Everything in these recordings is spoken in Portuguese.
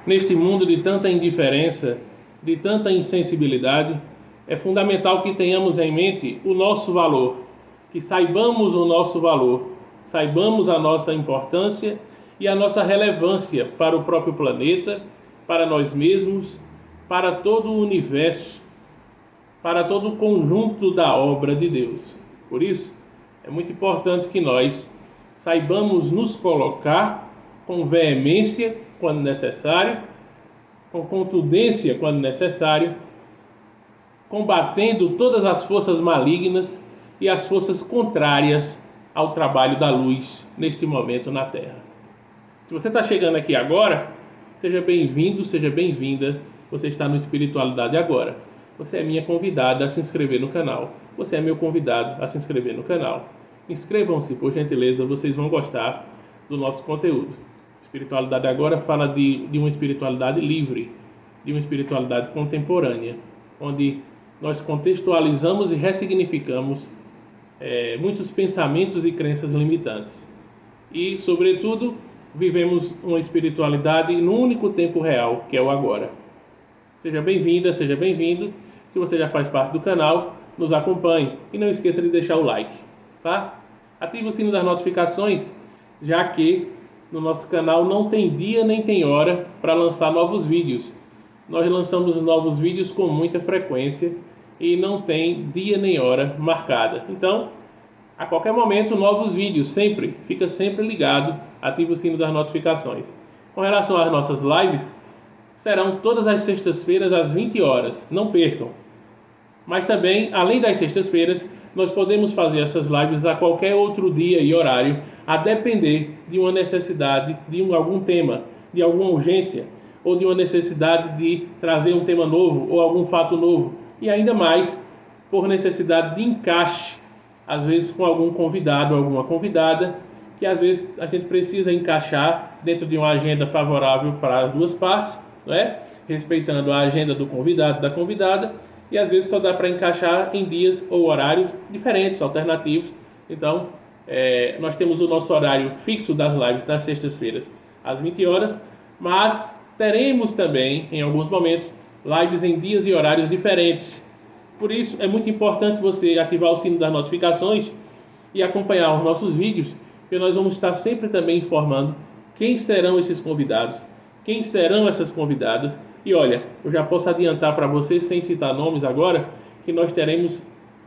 Neste mundo de tanta indiferença, de tanta insensibilidade, é fundamental que tenhamos em mente o nosso valor, que saibamos o nosso valor, saibamos a nossa importância e a nossa relevância para o próprio planeta, para nós mesmos, para todo o universo, para todo o conjunto da obra de Deus. Por isso, é muito importante que nós saibamos nos colocar com veemência quando necessário, com contundência quando necessário, combatendo todas as forças malignas e as forças contrárias ao trabalho da luz neste momento na Terra. Se você está chegando aqui agora, seja bem-vindo, seja bem-vinda. Você está no Espiritualidade Agora. Você é minha convidada a se inscrever no canal. Você é meu convidado a se inscrever no canal. Inscrevam-se, por gentileza, vocês vão gostar do nosso conteúdo. Espiritualidade Agora fala de uma espiritualidade livre, de uma espiritualidade contemporânea, onde nós contextualizamos e ressignificamos muitos pensamentos e crenças limitantes. E, sobretudo, vivemos uma espiritualidade no único tempo real, que é o agora. Seja bem-vinda, seja bem-vindo. Se você já faz parte do canal, nos acompanhe e não esqueça de deixar o like, tá? Ative o sino das notificações, já que no nosso canal não tem dia nem tem hora para lançar novos vídeos. Nós lançamos novos vídeos com muita frequência e não tem dia nem hora marcada. Então, a qualquer momento, novos vídeos, sempre, fica sempre ligado, ative o sino das notificações. Com relação às nossas lives, serão todas as sextas-feiras às 20 horas, não percam. Mas também, além das sextas-feiras, nós podemos fazer essas lives a qualquer outro dia e horário, a depender de uma necessidade, de algum tema, de alguma urgência, ou de uma necessidade de trazer um tema novo ou algum fato novo. E ainda mais, por necessidade de encaixe, às vezes com algum convidado ou alguma convidada, que às vezes a gente precisa encaixar dentro de uma agenda favorável para as duas partes, não é? Respeitando a agenda do convidado, da convidada, e às vezes só dá para encaixar em dias ou horários diferentes, alternativos. Então, nós temos o nosso horário fixo das lives nas sextas-feiras às 20 horas, mas teremos também, em alguns momentos, lives em dias e horários diferentes. Por isso, é muito importante você ativar o sino das notificações e acompanhar os nossos vídeos, porque nós vamos estar sempre também informando quem serão esses convidados, quem serão essas convidadas. E olha, eu já posso adiantar para vocês, sem citar nomes agora, que nós teremos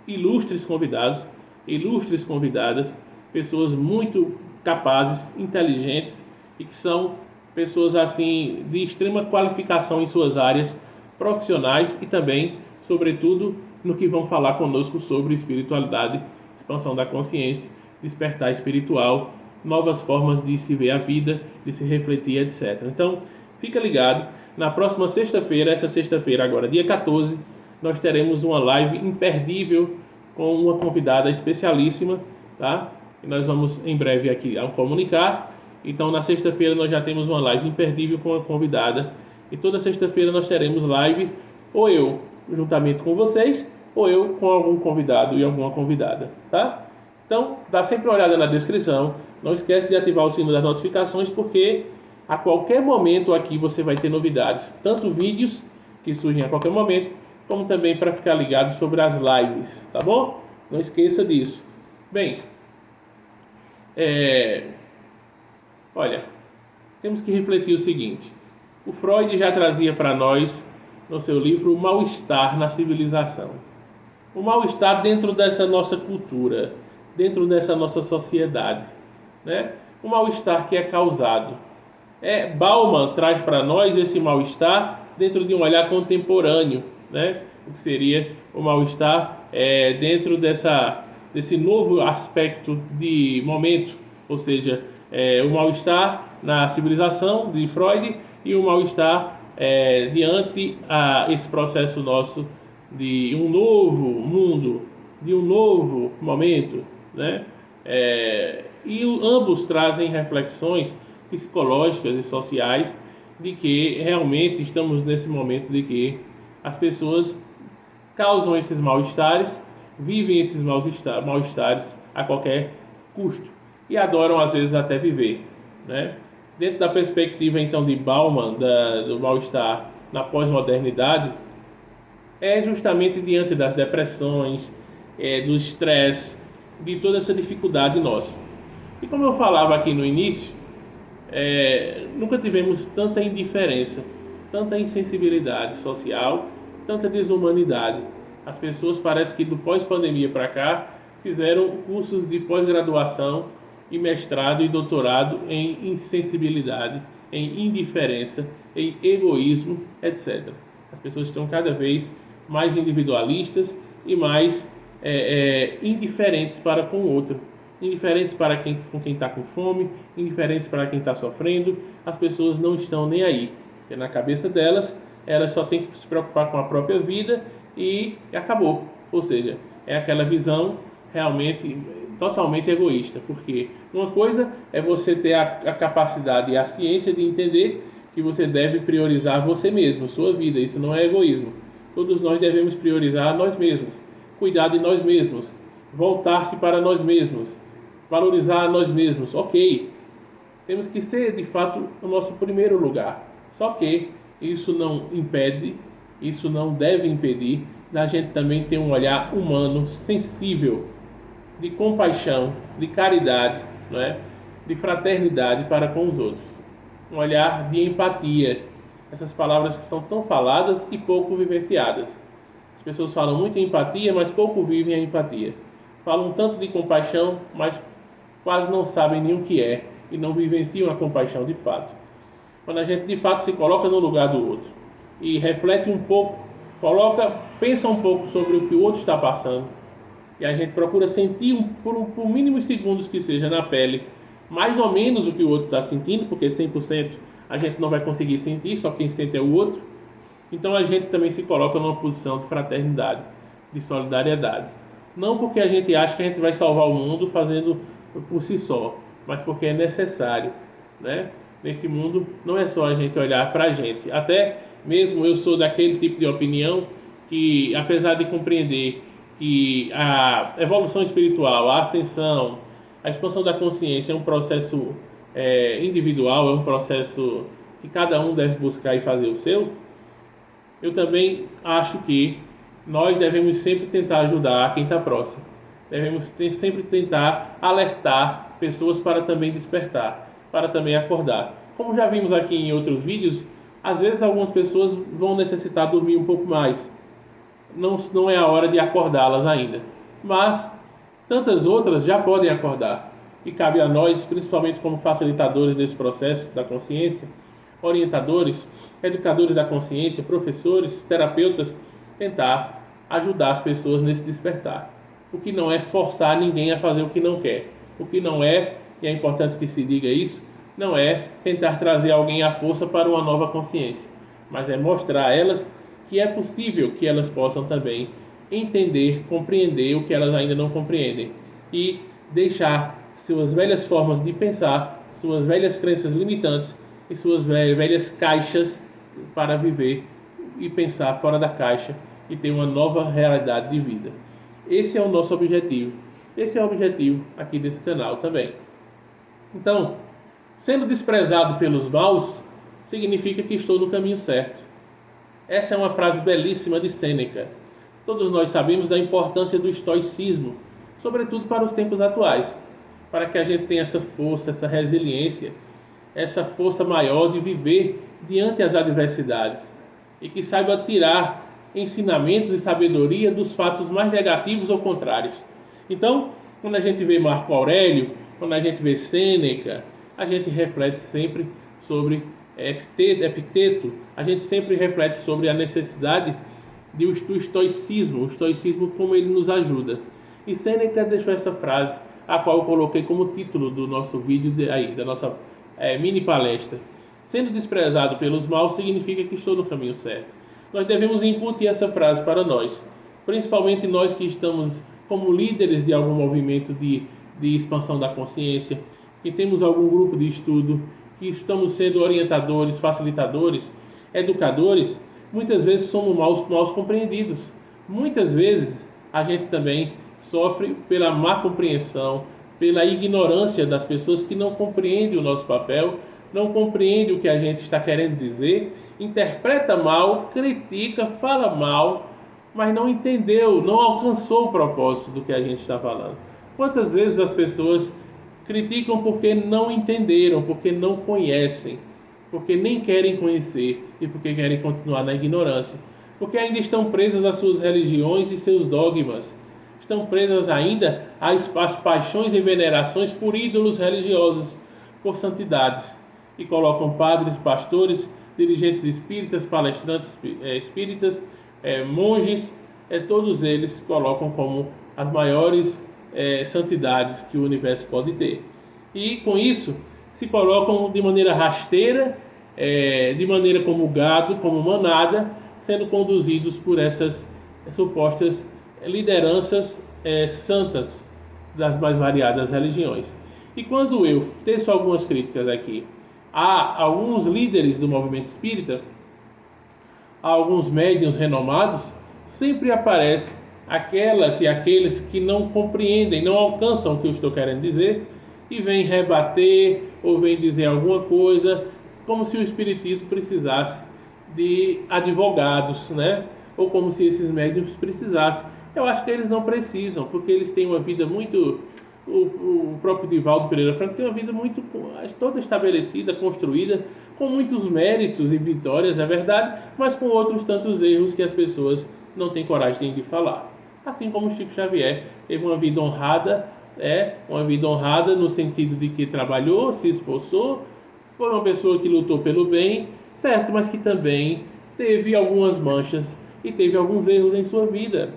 ilustres convidados, ilustres convidadas, pessoas muito capazes, inteligentes e que são pessoas assim de extrema qualificação em suas áreas profissionais e também, sobretudo, no que vão falar conosco sobre espiritualidade, expansão da consciência, despertar espiritual, novas formas de se ver a vida, de se refletir, etc. Então, fica ligado. Na próxima sexta-feira, essa sexta-feira agora, dia 14, nós teremos uma live imperdível com uma convidada especialíssima, tá? E nós vamos em breve aqui comunicar. Então, na sexta-feira nós já temos uma live imperdível com uma convidada. E toda sexta-feira nós teremos live, ou eu juntamente com vocês, ou eu com algum convidado e alguma convidada, tá? Então, dá sempre uma olhada na descrição. Não esquece de ativar o sino das notificações, porque a qualquer momento aqui você vai ter novidades, tanto vídeos que surgem a qualquer momento, como também para ficar ligado sobre as lives, tá bom? Não esqueça disso. Bem, olha, temos que refletir o seguinte. O Freud já trazia para nós, no seu livro, o mal-estar na civilização. O mal-estar dentro dessa nossa cultura, dentro dessa nossa sociedade, né? O mal-estar que é causado. Bauman traz para nós esse mal-estar dentro de um olhar contemporâneo, né? O que seria o mal-estar dentro desse novo aspecto de momento, ou seja, o mal-estar na civilização de Freud e o mal-estar diante a esse processo nosso de um novo mundo, de um novo momento, né? E ambos trazem reflexões psicológicas e sociais de que realmente estamos nesse momento de que as pessoas causam esses mal-estares, vivem esses mal-estares a qualquer custo e adoram às vezes até viver, né? dentro da perspectiva então de Bauman, do mal-estar na pós-modernidade, é justamente diante das depressões, do estresse, de toda essa dificuldade nossa. E como eu falava aqui no início, nunca tivemos tanta indiferença, tanta insensibilidade social, tanta desumanidade. As pessoas parece que do pós-pandemia para cá fizeram cursos de pós-graduação e mestrado e doutorado em insensibilidade, em indiferença, em egoísmo, etc. As pessoas estão cada vez mais individualistas e mais indiferentes para com o outro, indiferentes para com quem está com fome, indiferentes para quem está sofrendo. As pessoas não estão nem aí, porque na cabeça delas, elas só têm que se preocupar com a própria vida e acabou. Ou seja, é aquela visão realmente totalmente egoísta, porque uma coisa é você ter a capacidade e a ciência de entender que você deve priorizar você mesmo, sua vida. Isso não é egoísmo. Todos nós devemos priorizar nós mesmos, cuidar de nós mesmos, voltar-se para nós mesmos, valorizar nós mesmos. Ok, temos que ser de fato o nosso primeiro lugar. Só que isso não impede, isso não deve impedir da gente também ter um olhar humano, sensível, de compaixão, de caridade, não é? De fraternidade para com os outros. Um olhar de empatia. Essas palavras que são tão faladas e pouco vivenciadas. As pessoas falam muito em empatia, mas pouco vivem a empatia. Falam tanto de compaixão, mas quase não sabem nem o que é e não vivenciam a compaixão de fato. Quando a gente de fato se coloca no lugar do outro e reflete um pouco, pensa um pouco sobre o que o outro está passando, e a gente procura sentir por mínimos segundos que seja na pele, mais ou menos o que o outro está sentindo, porque 100% a gente não vai conseguir sentir, só quem sente é o outro. Então a gente também se coloca numa posição de fraternidade, de solidariedade. Não porque a gente acha que a gente vai salvar o mundo fazendo por si só, mas porque é necessário, né? Nesse mundo não é só a gente olhar para a gente. Até mesmo eu sou daquele tipo de opinião que, apesar de compreender que a evolução espiritual, a ascensão, a expansão da consciência é um processo individual, é um processo que cada um deve buscar e fazer o seu, eu também acho que nós devemos sempre tentar ajudar quem está próximo. Devemos sempre tentar alertar pessoas para também despertar, para também acordar. Como já vimos aqui em outros vídeos, às vezes algumas pessoas vão necessitar dormir um pouco mais. Não é a hora de acordá-las ainda. Mas tantas outras já podem acordar. E cabe a nós, principalmente como facilitadores desse processo da consciência, orientadores, educadores da consciência, professores, terapeutas, tentar ajudar as pessoas nesse despertar. O que não é forçar ninguém a fazer o que não quer. O que não é, e é importante que se diga isso, não é tentar trazer alguém à força para uma nova consciência, mas é mostrar a elas que é possível que elas possam também entender, compreender o que elas ainda não compreendem e deixar suas velhas formas de pensar, suas velhas crenças limitantes e suas velhas caixas para viver e pensar fora da caixa e ter uma nova realidade de vida. Esse é o nosso objetivo. Esse é o objetivo aqui desse canal também. Então, sendo desprezado pelos maus, significa que estou no caminho certo. Essa é uma frase belíssima de Sêneca. Todos nós sabemos da importância do estoicismo, sobretudo para os tempos atuais, para que a gente tenha essa força, essa resiliência, essa força maior de viver diante das adversidades e que saiba tirar ensinamentos e sabedoria dos fatos mais negativos ou contrários. Então, quando a gente vê Marco Aurélio, quando a gente vê Sêneca, a gente reflete sempre sobre Epicteto, a gente sempre reflete sobre a necessidade do estoicismo, o estoicismo como ele nos ajuda. E Sêneca deixou essa frase, a qual eu coloquei como título do nosso vídeo da nossa mini palestra. Sendo desprezado pelos maus significa que estou no caminho certo. Nós devemos incutir essa frase para nós, principalmente nós que estamos como líderes de algum movimento de expansão da consciência, que temos algum grupo de estudo, que estamos sendo orientadores, facilitadores, educadores. Muitas vezes somos mal compreendidos. Muitas vezes a gente também sofre pela má compreensão, pela ignorância das pessoas que não compreendem o nosso papel, não compreende o que a gente está querendo dizer, interpreta mal, critica, fala mal, mas não entendeu, não alcançou o propósito do que a gente está falando. Quantas vezes as pessoas criticam porque não entenderam, porque não conhecem, porque nem querem conhecer e porque querem continuar na ignorância, porque ainda estão presas às suas religiões e seus dogmas, estão presas ainda às paixões e venerações por ídolos religiosos, por santidades, e colocam padres, pastores, dirigentes espíritas, palestrantes espíritas, monges, todos eles colocam como as maiores santidades que o universo pode ter. E com isso se colocam de maneira rasteira, de maneira como gado, como manada, sendo conduzidos por essas supostas lideranças santas das mais variadas religiões. E quando eu teço algumas críticas aqui a alguns líderes do movimento espírita, a alguns médiuns renomados, sempre aparece aquelas e aqueles que não compreendem, não alcançam o que eu estou querendo dizer e vêm rebater ou vêm dizer alguma coisa como se o espiritismo precisasse de advogados, né? Ou como se esses médiuns precisassem. Eu acho que eles não precisam, porque eles têm uma vida muito... O próprio Divaldo Pereira Franco tem uma vida muito toda estabelecida, construída, com muitos méritos e vitórias, é verdade, mas com outros tantos erros que as pessoas não têm coragem de falar. Assim como Chico Xavier teve uma vida honrada, uma vida honrada no sentido de que trabalhou, se esforçou, foi uma pessoa que lutou pelo bem, certo, mas que também teve algumas manchas e teve alguns erros em sua vida.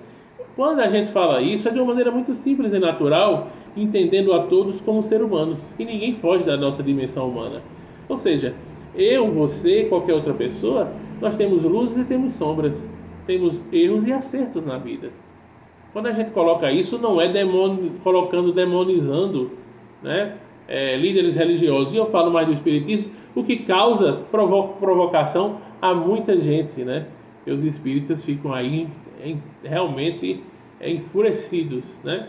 Quando a gente fala isso, é de uma maneira muito simples e natural, entendendo a todos como seres humanos, e ninguém foge da nossa dimensão humana. Ou seja, eu, você, qualquer outra pessoa, nós temos luzes e temos sombras, temos erros e acertos na vida. Quando a gente coloca isso, não é demonizando, né, líderes religiosos. E eu falo mais do espiritismo, o que causa provocação a muita gente, né? E os espíritas ficam aí realmente enfurecidos, né?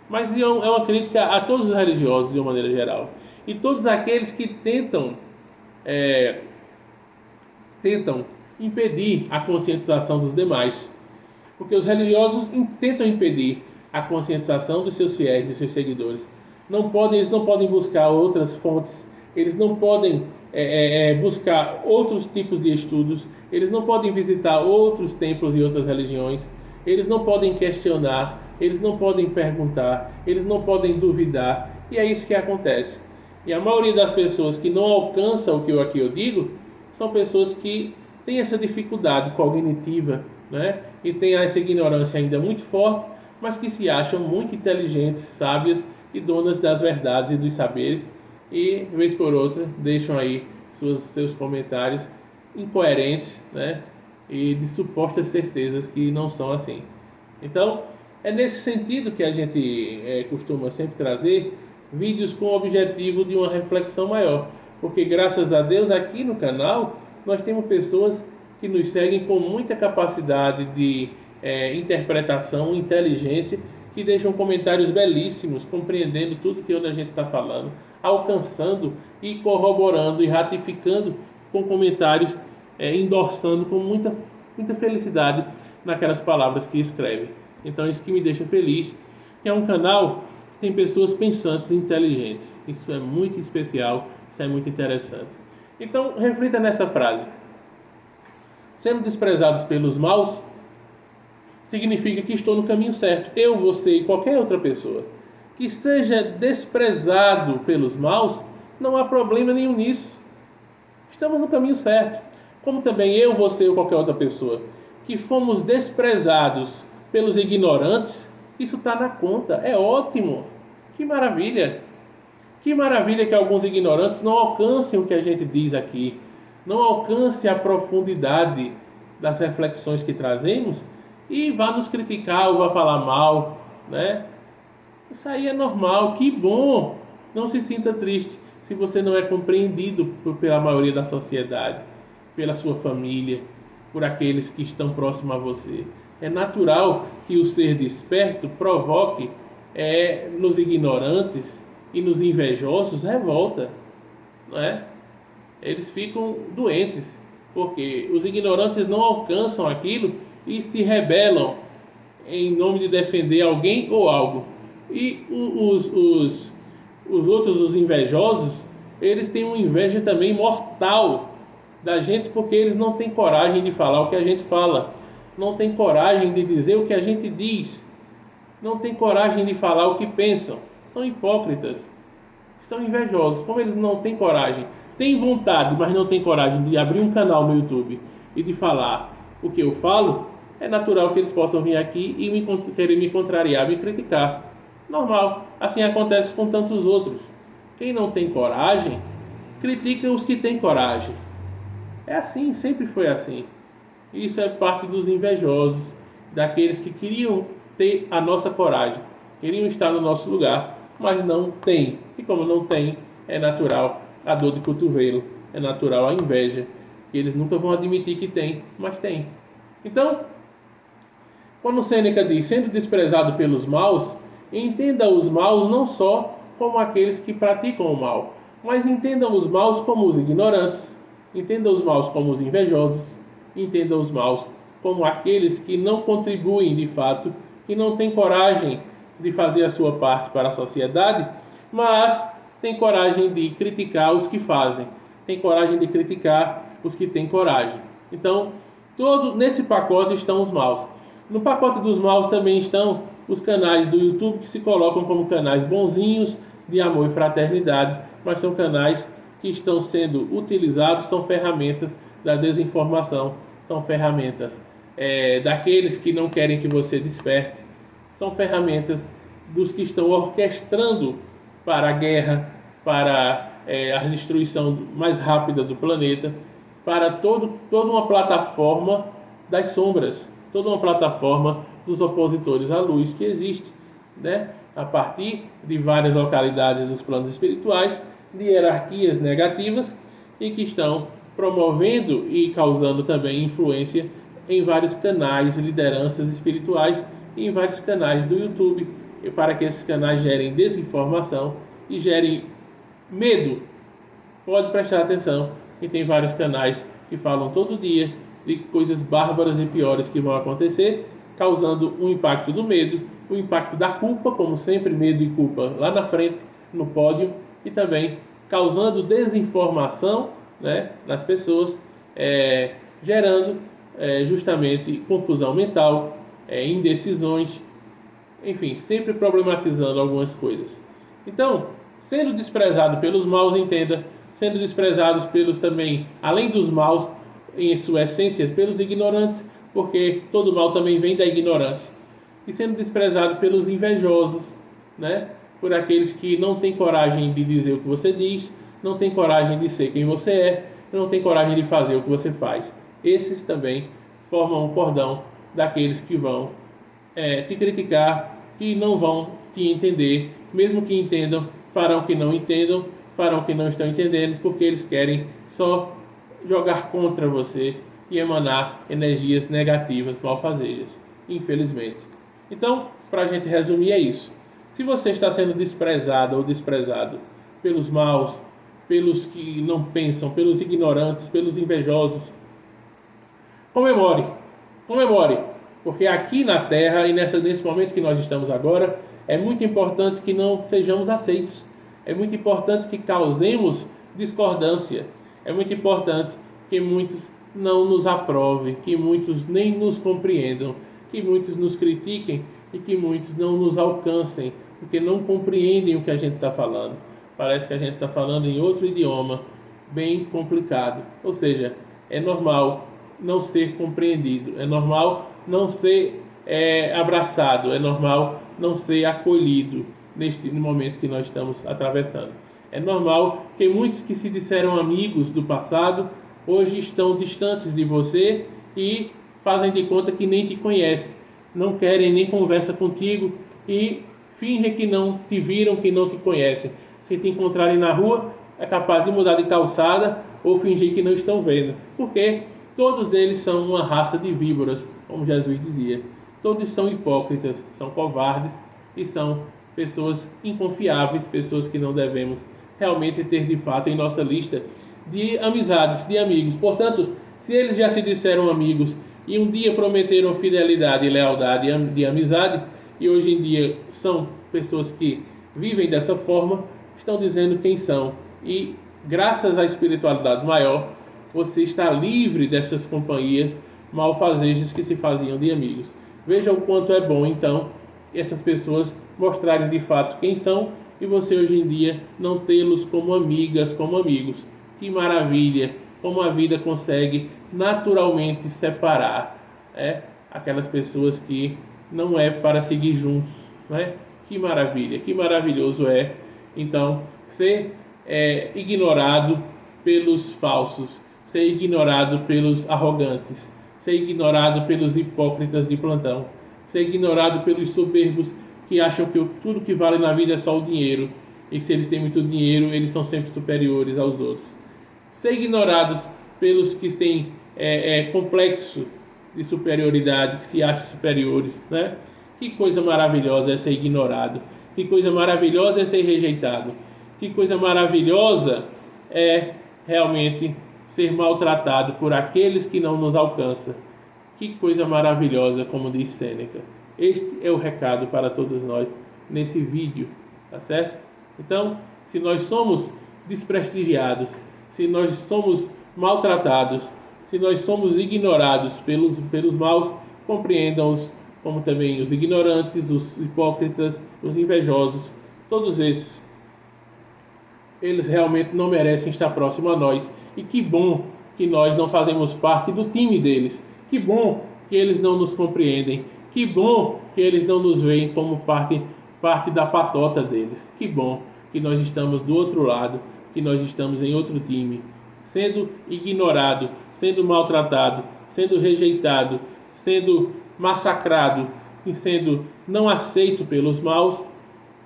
Mas é uma crítica a todos os religiosos de uma maneira geral e todos aqueles que tentam impedir a conscientização dos demais, porque os religiosos tentam impedir a conscientização dos seus fiéis, dos seus seguidores. Eles não podem buscar outras fontes, eles não podem buscar outros tipos de estudos, eles não podem visitar outros templos e outras religiões, eles não podem questionar, eles não podem perguntar, eles não podem duvidar, e é isso que acontece. E a maioria das pessoas que não alcançam o que aqui eu digo, são pessoas que têm essa dificuldade cognitiva, né? E têm essa ignorância ainda muito forte, mas que se acham muito inteligentes, sábias e donas das verdades e dos saberes, e, vez por outra, deixam aí seus comentários incoerentes, né? E de supostas certezas que não são assim. Então, é nesse sentido que a gente costuma sempre trazer vídeos com o objetivo de uma reflexão maior, porque graças a Deus aqui no canal nós temos pessoas que nos seguem com muita capacidade de interpretação, inteligência, que deixam comentários belíssimos, compreendendo tudo que a gente está falando, alcançando e corroborando e ratificando com comentários, endossando com muita felicidade naquelas palavras que escrevem. Então isso que me deixa feliz, que é um canal que tem pessoas pensantes e inteligentes. Isso é muito especial, isso é muito interessante. Então reflita nessa frase. Sendo desprezados pelos maus, significa que estou no caminho certo. Eu, você e qualquer outra pessoa que seja desprezado pelos maus, não há problema nenhum nisso. Estamos no caminho certo. Como também eu, você ou qualquer outra pessoa que fomos desprezados pelos ignorantes, isso está na conta. É ótimo. Que maravilha. Que maravilha que alguns ignorantes não alcancem o que a gente diz aqui, não alcancem a profundidade das reflexões que trazemos e vá nos criticar ou vá falar mal, né? Isso aí é normal, que bom. Não se sinta triste se você não é compreendido pela maioria da sociedade, pela sua família, por aqueles que estão próximos a você. É natural que o ser desperto provoque nos ignorantes e nos invejosos revolta, não é? eles ficam doentes, porque os ignorantes não alcançam aquilo e se rebelam em nome de defender alguém ou algo. E os outros, os invejosos, eles têm uma inveja também mortal da gente, porque eles não têm coragem de falar o que a gente fala, não têm coragem de dizer o que a gente diz, não têm coragem de falar o que pensam. São hipócritas, são invejosos. Como eles não têm coragem, têm vontade, mas não têm coragem de abrir um canal no YouTube e de falar o que eu falo, é natural que eles possam vir aqui e querer me contrariar, me criticar. Normal. Assim acontece com tantos outros. Quem não tem coragem, critica os que têm coragem. É assim, sempre foi assim. Isso é parte dos invejosos, daqueles que queriam ter a nossa coragem, queriam estar no nosso lugar, mas não tem. E como não tem, é natural a dor de cotovelo, é natural a inveja, que eles nunca vão admitir que tem, mas tem. Então, quando Sêneca diz, sendo desprezado pelos maus, entenda os maus não só como aqueles que praticam o mal, mas entenda os maus como os ignorantes, entenda os maus como os invejosos, entenda os maus como aqueles que não contribuem de fato, que não têm coragem de fazer a sua parte para a sociedade, mas têm coragem de criticar os que fazem, têm coragem de criticar os que têm coragem. Então, nesse pacote estão os maus. No pacote dos maus também estão os canais do YouTube que se colocam como canais bonzinhos, de amor e fraternidade, mas são canais que estão sendo utilizados, são ferramentas da desinformação, são ferramentas daqueles que não querem que você desperte, são ferramentas dos que estão orquestrando para a guerra, para a destruição mais rápida do planeta, para toda uma plataforma das sombras, toda uma plataforma dos opositores à luz que existe, né? A partir de várias localidades dos planos espirituais, de hierarquias negativas e que estão promovendo e causando também influência em vários canais, lideranças espirituais e em vários canais do YouTube, e para que esses canais gerem desinformação e gerem medo. Pode prestar atenção que tem vários canais que falam todo dia de coisas bárbaras e piores que vão acontecer, causando um impacto do medo, o impacto da culpa, como sempre, medo e culpa lá na frente, no pódio, e também causando desinformação, né, nas pessoas, gerando justamente confusão mental, indecisões, enfim, sempre problematizando algumas coisas. Então, sendo desprezado pelos maus, entenda, sendo desprezados pelos também, além dos maus, em sua essência, pelos ignorantes, porque todo mal também vem da ignorância. E sendo desprezado pelos invejosos, né? Por aqueles que não têm coragem de dizer o que você diz, não têm coragem de ser quem você é, não têm coragem de fazer o que você faz. Esses também formam um cordão daqueles que vão te criticar, que não vão te entender, mesmo que entendam, farão que não entendam, farão que não estão entendendo, porque eles querem só jogar contra você e emanar energias negativas, malfazejas, infelizmente. Então, para a gente resumir, é isso. Se você está sendo desprezado ou desprezado pelos maus, pelos que não pensam, pelos ignorantes, pelos invejosos, comemore, comemore, porque aqui na Terra e nesse momento que nós estamos agora, é muito importante que não sejamos aceitos, é muito importante que causemos discordância, é muito importante que muitos não nos aprovem, que muitos nem nos compreendam, que muitos nos critiquem e que muitos não nos alcancem, porque não compreendem o que a gente está falando. Parece que a gente está falando em outro idioma, bem complicado. Ou seja, é normal não ser compreendido, é normal não ser abraçado, é normal não ser acolhido neste momento que nós estamos atravessando. É normal que muitos que se disseram amigos do passado hoje estão distantes de você e fazem de conta que nem te conhecem, não querem nem conversa contigo e fingem que não te viram, que não te conhecem. Se te encontrarem na rua, é capaz de mudar de calçada ou fingir que não estão vendo, porque todos eles são uma raça de víboras, como Jesus dizia. Todos são hipócritas, são covardes e são pessoas inconfiáveis, pessoas que não devemos realmente ter de fato em nossa lista de amizades, de amigos. Portanto, se eles já se disseram amigos e um dia prometeram fidelidade e lealdade de amizade, e hoje em dia são pessoas que vivem dessa forma, estão dizendo quem são. E graças à espiritualidade maior, você está livre dessas companhias malfazejas que se faziam de amigos. Veja o quanto é bom, então, essas pessoas mostrarem de fato quem são e você hoje em dia não tê-los como amigas, como amigos. Que maravilha, como a vida consegue naturalmente separar aquelas pessoas que não é para seguir juntos, né? Que maravilha, que maravilhoso é, então, ser ignorado pelos falsos, ser ignorado pelos arrogantes, ser ignorado pelos hipócritas de plantão, ser ignorado pelos soberbos que acham que tudo que vale na vida é só o dinheiro, e se eles têm muito dinheiro, eles são sempre superiores aos outros. Ser ignorados pelos que têm complexo de superioridade, que se acham superiores, né? Que coisa maravilhosa é ser ignorado, que coisa maravilhosa é ser rejeitado, que coisa maravilhosa é realmente ser maltratado por aqueles que não nos alcançam. Que coisa maravilhosa, como diz Sêneca. Este é o recado para todos nós nesse vídeo, tá certo? Então, se nós somos desprestigiados, se nós somos maltratados, se nós somos ignorados pelos maus, compreendam-os como também os ignorantes, os hipócritas, os invejosos, todos esses, eles realmente não merecem estar próximo a nós. E que bom que nós não fazemos parte do time deles. Que bom que eles não nos compreendem. Que bom que eles não nos veem como parte da patota deles. Que bom que nós estamos do outro lado, que nós estamos em outro time, sendo ignorado, sendo maltratado, sendo rejeitado, sendo massacrado e sendo não aceito pelos maus.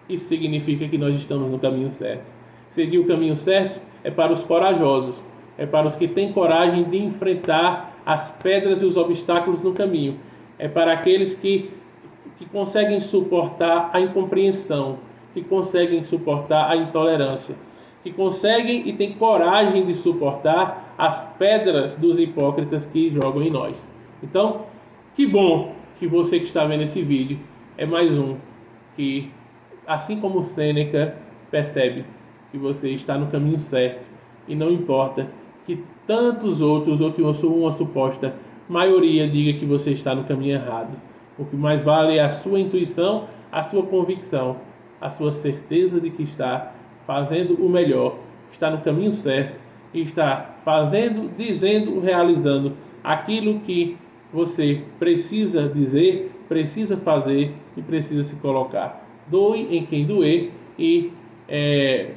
Isso significa que nós estamos no caminho certo. Seguir o caminho certo é para os corajosos, é para os que têm coragem de enfrentar as pedras e os obstáculos no caminho, é para aqueles que conseguem suportar a incompreensão, que conseguem suportar a intolerância, que conseguem e têm coragem de suportar as pedras dos hipócritas que jogam em nós. Então, que bom que você que está vendo esse vídeo é mais um que, assim como Sêneca, percebe que você está no caminho certo e não importa que tantos outros ou que uma suposta maioria diga que você está no caminho errado. O que mais vale é a sua intuição, a sua convicção, a sua certeza de que está fazendo o melhor, está no caminho certo e está fazendo, dizendo, realizando aquilo que você precisa dizer, precisa fazer e precisa se colocar. Doe em quem doer e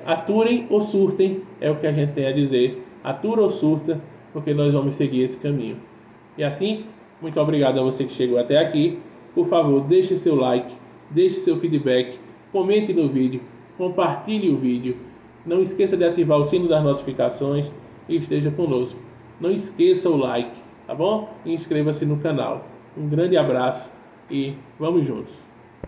aturem ou surtem, é o que a gente tem a dizer. Atura ou surta, porque nós vamos seguir esse caminho. E assim, muito obrigado a você que chegou até aqui. Por favor, deixe seu like, deixe seu feedback, comente no vídeo, compartilhe o vídeo. Não esqueça de ativar o sino das notificações e esteja conosco. Não esqueça o like, tá bom? E inscreva-se no canal. Um grande abraço e vamos juntos.